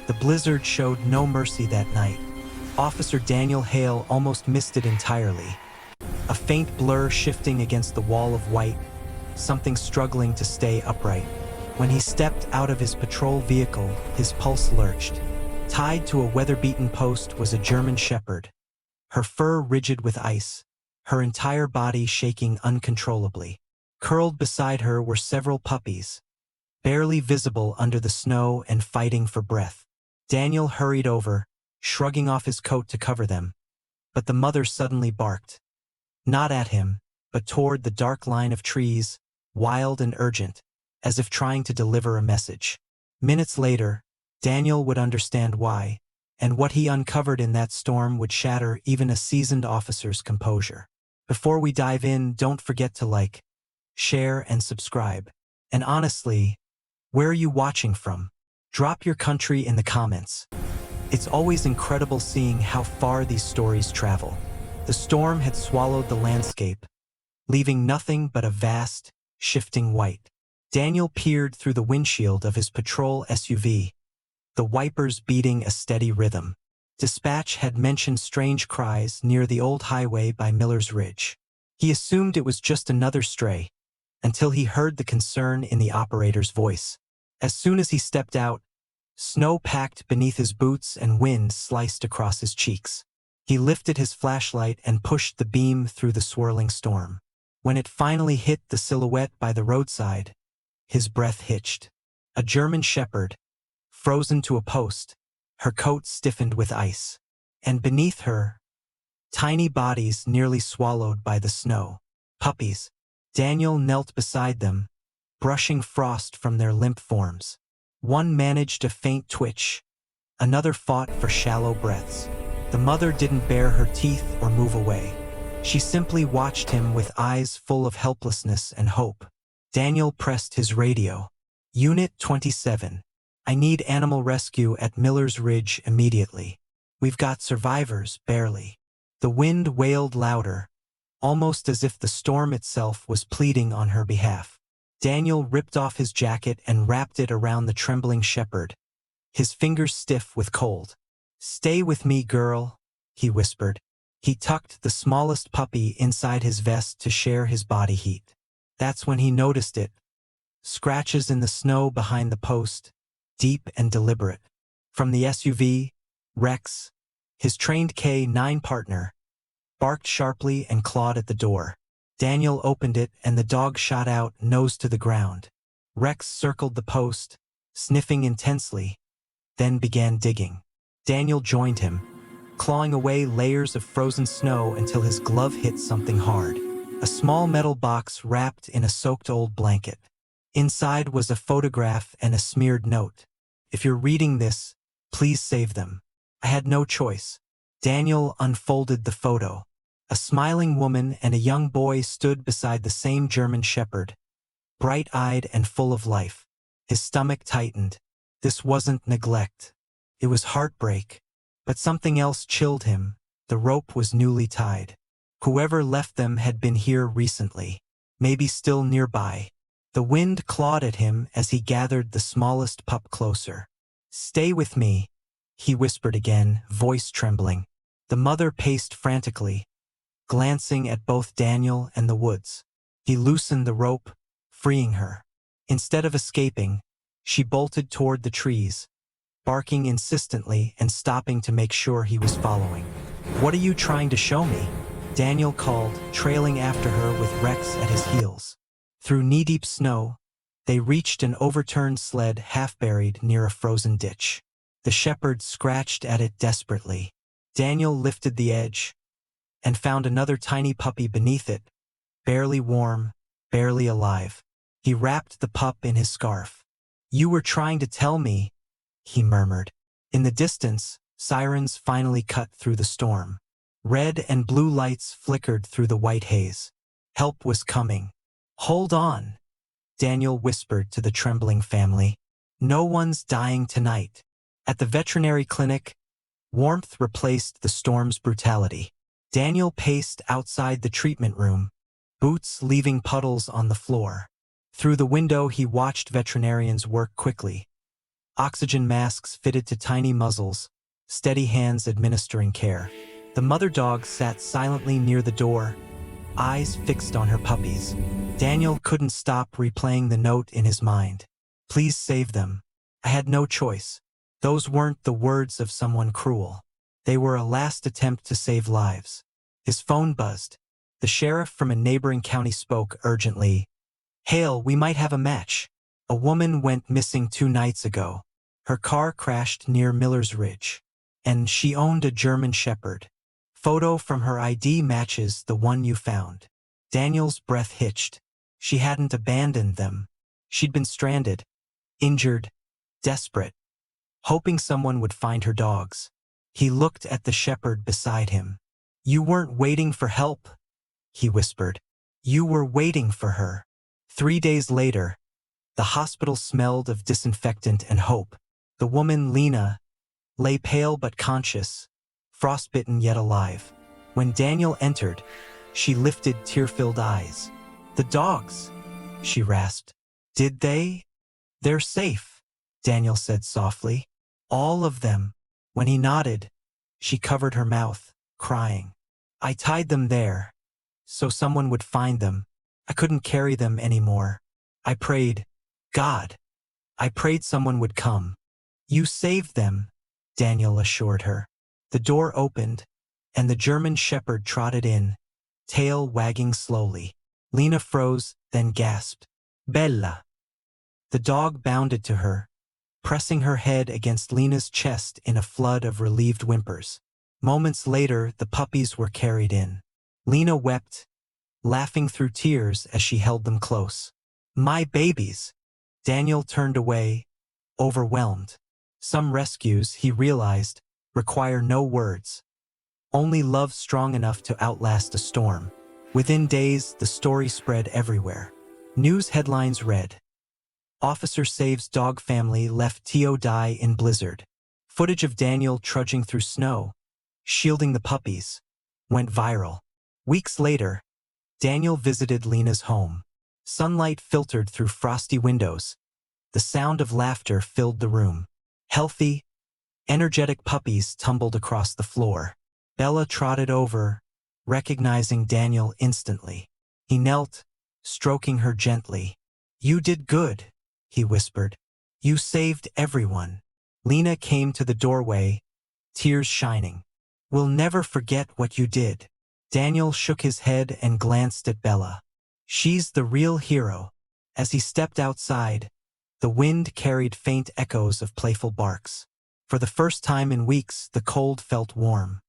The blizzard showed no mercy that night. Officer Daniel Hale almost missed it entirely. A faint blur shifting against the wall of white, something struggling to stay upright. When he stepped out of his patrol vehicle, his pulse lurched. Tied to a weather-beaten post was a German shepherd, her fur rigid with ice, her entire body shaking uncontrollably. Curled beside her were several puppies, barely visible under the snow and fighting for breath. Daniel hurried over, shrugging off his coat to cover them. But the mother suddenly barked. Not at him, but toward the dark line of trees, wild and urgent, as if trying to deliver a message. Minutes later, Daniel would understand why, and what he uncovered in that storm would shatter even a seasoned officer's composure. Before we dive in, don't forget to like, share, and subscribe. And honestly, where are you watching from? Drop your country in the comments. It's always incredible seeing how far these stories travel. The storm had swallowed the landscape, leaving nothing but a vast, shifting white. Daniel peered through the windshield of his patrol SUV, the wipers beating a steady rhythm. Dispatch had mentioned strange cries near the old highway by Miller's Ridge. He assumed it was just another stray, until he heard the concern in the operator's voice. As soon as he stepped out, snow packed beneath his boots and wind sliced across his cheeks. He lifted his flashlight and pushed the beam through the swirling storm. When it finally hit the silhouette by the roadside, his breath hitched. A German shepherd, frozen to a post, her coat stiffened with ice. And beneath her, tiny bodies nearly swallowed by the snow. Puppies. Daniel knelt beside them, brushing frost from their limp forms. One managed a faint twitch, another fought for shallow breaths. The mother didn't bare her teeth or move away. She simply watched him with eyes full of helplessness and hope. Daniel pressed his radio. Unit 27. I need animal rescue at Miller's Ridge immediately. We've got survivors, barely. The wind wailed louder, almost as if the storm itself was pleading on her behalf. Daniel ripped off his jacket and wrapped it around the trembling shepherd, his fingers stiff with cold. Stay with me, girl, he whispered. He tucked the smallest puppy inside his vest to share his body heat. That's when he noticed it. Scratches in the snow behind the post, deep and deliberate. From the SUV, Rex, his trained K9 partner, barked sharply and clawed at the door. Daniel opened it and the dog shot out, nose to the ground. Rex circled the post, sniffing intensely, then began digging. Daniel joined him, clawing away layers of frozen snow until his glove hit something hard. A small metal box wrapped in a soaked old blanket. Inside was a photograph and a smeared note. If you're reading this, please save them. I had no choice. Daniel unfolded the photo. A smiling woman and a young boy stood beside the same German shepherd, bright-eyed and full of life. His stomach tightened. This wasn't neglect. It was heartbreak. But something else chilled him. The rope was newly tied. Whoever left them had been here recently, maybe still nearby. The wind clawed at him as he gathered the smallest pup closer. Stay with me, he whispered again, voice trembling. The mother paced frantically, glancing at both Daniel and the woods. He loosened the rope, freeing her. Instead of escaping, she bolted toward the trees, barking insistently and stopping to make sure he was following. What are you trying to show me? Daniel called, trailing after her with Rex at his heels. Through knee-deep snow, they reached an overturned sled half-buried near a frozen ditch. The shepherd scratched at it desperately. Daniel lifted the edge and found another tiny puppy beneath it, barely warm, barely alive. He wrapped the pup in his scarf. You were trying to tell me, he murmured. In the distance, sirens finally cut through the storm. Red and blue lights flickered through the white haze. Help was coming. Hold on, Daniel whispered to the trembling family. No one's dying tonight. At the veterinary clinic, warmth replaced the storm's brutality. Daniel paced outside the treatment room, boots leaving puddles on the floor. Through the window he watched veterinarians work quickly, Oxygen masks fitted to tiny muzzles, steady hands administering care. The mother dog sat silently near the door, eyes fixed on her puppies. Daniel couldn't stop replaying the note in his mind. Please save them. I had no choice. Those weren't the words of someone cruel. They were a last attempt to save lives. His phone buzzed. The sheriff from a neighboring county spoke urgently. Hale, we might have a match. A woman went missing 2 nights ago. Her car crashed near Miller's Ridge. And she owned a German Shepherd. Photo from her ID matches the one you found. Daniel's breath hitched. She hadn't abandoned them. She'd been stranded, injured, desperate, hoping someone would find her dogs. He looked at the shepherd beside him. You weren't waiting for help, he whispered. You were waiting for her. 3 days later, the hospital smelled of disinfectant and hope. The woman, Lena, lay pale but conscious, frostbitten yet alive. When Daniel entered, she lifted tear-filled eyes. The dogs, she rasped. Did they? They're safe, Daniel said softly. All of them. When he nodded, she covered her mouth, crying. I tied them there, so someone would find them. I couldn't carry them anymore. I prayed, God, I prayed someone would come. You saved them, Daniel assured her. The door opened, and the German Shepherd trotted in, tail wagging slowly. Lena froze, then gasped. Bella. The dog bounded to her, pressing her head against Lena's chest in a flood of relieved whimpers. Moments later, the puppies were carried in. Lena wept, laughing through tears as she held them close. My babies! Daniel turned away, overwhelmed. Some rescues, he realized, require no words. Only love strong enough to outlast a storm. Within days, the story spread everywhere. News headlines read, Officer saves dog family left TO die in blizzard. Footage of Daniel trudging through snow, shielding the puppies, went viral. Weeks later, Daniel visited Lena's home. Sunlight filtered through frosty windows. The sound of laughter filled the room. Healthy, energetic puppies tumbled across the floor. Bella trotted over, recognizing Daniel instantly. He knelt, stroking her gently. You did good, he whispered. You saved everyone. Lena came to the doorway, tears shining. We'll never forget what you did. Daniel shook his head and glanced at Bella. She's the real hero. As he stepped outside, the wind carried faint echoes of playful barks. For the first time in weeks, the cold felt warm.